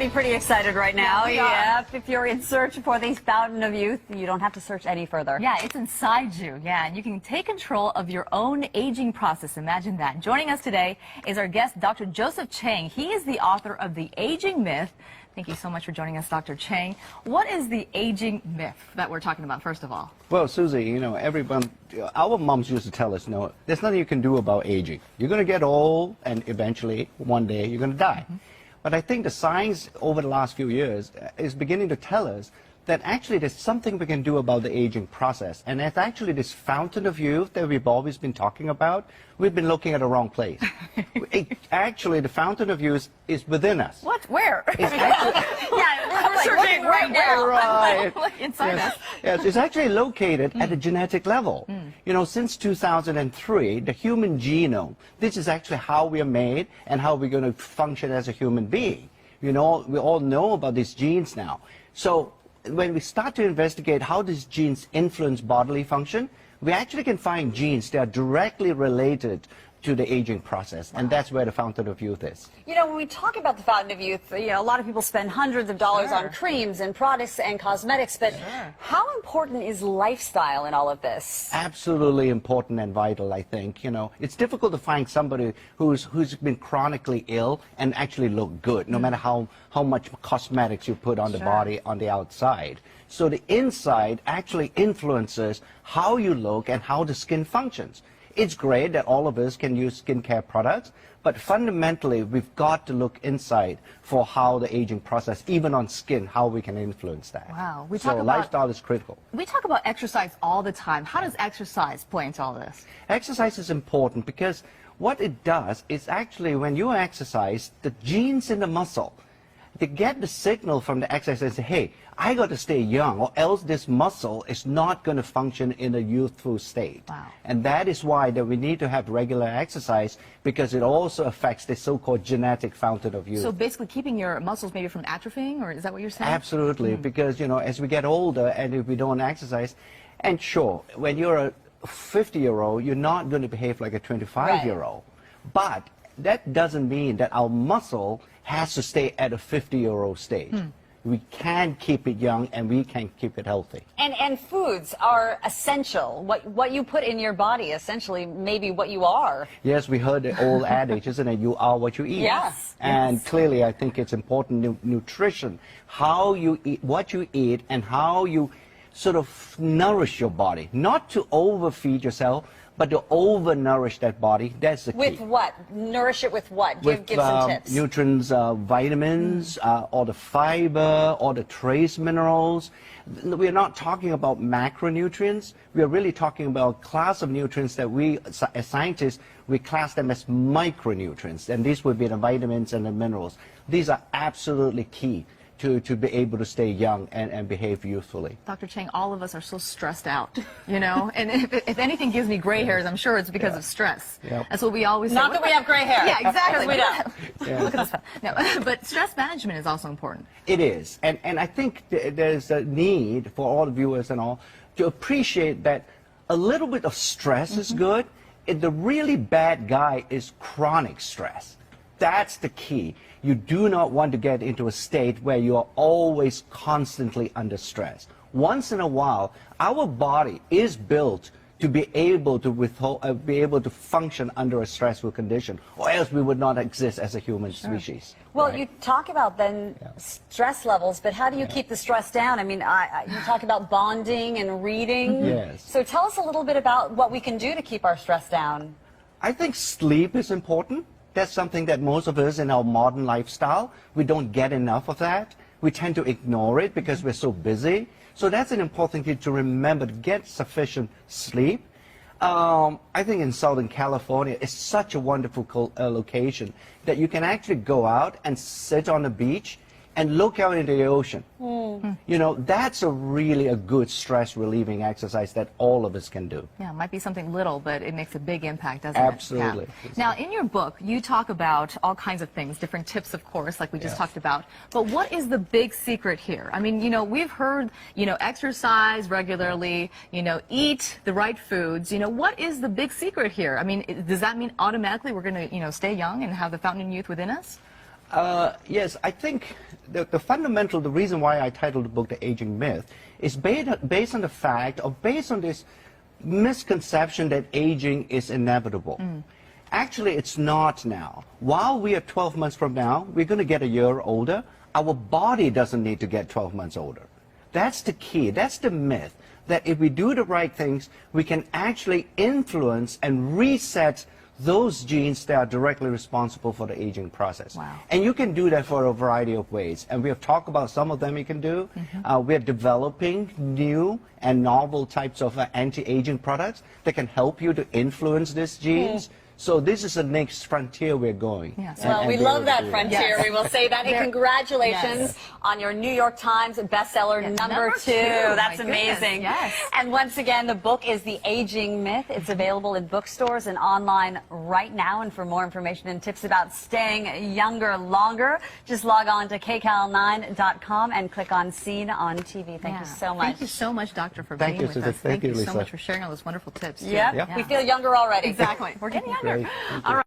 already pretty excited right now. Yeah, If you're in search for the fountain of youth, you don't have to search any further. Yeah, it's inside you. Yeah, and you can take control of your own aging process. Imagine that. Joining us today is our guest, Dr. Joseph Chang. He is the author of The Aging Myth. Thank you so much for joining us, Dr. Chang. What is the aging myth that we're talking about, first of all? Well, Susie, you know, our moms used to tell us, no, there's nothing you can do about aging. You're going to get old, and eventually, one day, you're going to die. But I think the science over the last few years is beginning to tell us that actually there's something we can do about the aging process. And it's actually this fountain of youth that we've always been talking about. We've been looking at the wrong place. Actually, the fountain of youth is within us. What? Where? Yeah, we're searching right now. Right. Inside us. Yes, it's actually located at a genetic level. You know, since 2003, the human genome, this is actually how we are made and how we're going to function as a human being. You know, we all know about these genes now. So when we start to investigate how these genes influence bodily function, we actually can find genes that are directly related to the aging process, and that's where the fountain of youth is. You know, when we talk about the fountain of youth, you know, a lot of people spend hundreds of dollars on creams and products and cosmetics, but how important is lifestyle in all of this? Absolutely important and vital, I think. You know, it's difficult to find somebody who's been chronically ill and actually look good, no matter how much cosmetics you put on the body on the outside. So the inside actually influences how you look and how the skin functions. It's great that all of us can use skincare products, but fundamentally we've got to look inside for how the aging process, even on skin, how we can influence that. Wow. So lifestyle is critical. We talk about exercise all the time. How does exercise play into all this? Exercise is important because what it does is actually when you exercise, the genes in the muscle, they get the signal from the exercise and say, hey, I got to stay young or else this muscle is not going to function in a youthful state. Wow. And that is why that we need to have regular exercise, because it also affects the so-called genetic fountain of youth. So basically keeping your muscles maybe from atrophying, or is that what you're saying? Absolutely, because, you know, as we get older and if we don't exercise, and sure, when you're a 50-year-old, you're not going to behave like a 25-year-old. But that doesn't mean that our muscle has to stay at a 50-year-old stage. We can keep it young and we can keep it healthy. And foods are essential. What you put in your body, essentially, maybe what you are. Yes, we heard the old adage, isn't it? You are what you eat. Yes. And clearly, I think it's important, nutrition, how you eat, what you eat, and how you sort of nourish your body. Not to overfeed yourself, but to over-nourish that body. That's the key. With what? Nourish it with what? Give some tips. Nutrients, vitamins, all the fiber, all the trace minerals. We're not talking about macronutrients. We're really talking about a class of nutrients that we, as scientists, we class them as micronutrients. And these would be the vitamins and the minerals. These are absolutely key to be able to stay young and behave youthfully. Dr. Chang, all of us are so stressed out, you know, and if anything gives me gray hairs, I'm sure it's because of stress. That's what we always say. Not that we have gray hair. Yeah, exactly. We don't. Look at this. No, but stress management is also important. It is, and I think there's a need for all the viewers and all to appreciate that a little bit of stress is good. The really bad guy is chronic stress. That's the key. You do not want to get into a state where you are always constantly under stress. Once in a while, our body is built to be able to function under a stressful condition, or else we would not exist as a human species. Well, right? you talk about then stress levels, but how do you keep the stress down? I mean, you talk about bonding and reading. Yes. So tell us a little bit about what we can do to keep our stress down. I think sleep is important. That's something that most of us in our modern lifestyle, we don't get enough of that. We tend to ignore it because we're so busy. So that's an important thing to remember, to get sufficient sleep. I think in Southern California, it's such a wonderful location that you can actually go out and sit on the beach and look out into the ocean. You know, that's really a good stress relieving exercise that all of us can do. Yeah, it might be something little, but it makes a big impact, doesn't Absolutely. it? Yeah. Now, in your book, you talk about all kinds of things, different tips, of course, like we just talked about. But what is the big secret here? I mean, you know, we've heard, you know, exercise regularly, you know, eat the right foods. You know, what is the big secret here? I mean, does that mean automatically we're going to, you know, stay young and have the fountain of youth within us? Yes, I think the reason why I titled the book The Aging Myth is based on the fact, or based on this misconception that aging is inevitable. Actually, it's not now. While we are 12 months from now, we're going to get a year older. Our body doesn't need to get 12 months older. That's the key. That's the myth, that if we do the right things, we can actually influence and reset those genes that are directly responsible for the aging process. Wow. And you can do that for a variety of ways. And we have talked about some of them you can do. We're developing new and novel types of anti-aging products that can help you to influence these genes. So this is the next frontier we're going. Yes. Well, we love that frontier. Yes. We will say that. And congratulations on your New York Times bestseller number 2. That's My amazing. goodness, yes. And once again, the book is The Aging Myth. It's available in bookstores and online right now. And for more information and tips about staying younger longer, just log on to kcal9.com and click on Seen on TV. Thank you so much. Thank you so much, Doctor, for Thank being you, with Susan. us. Thank you, so Lisa. much for sharing all those wonderful tips. too. Yep. Yeah. We feel younger already. Exactly. We're getting younger. Great. Thank All you. right.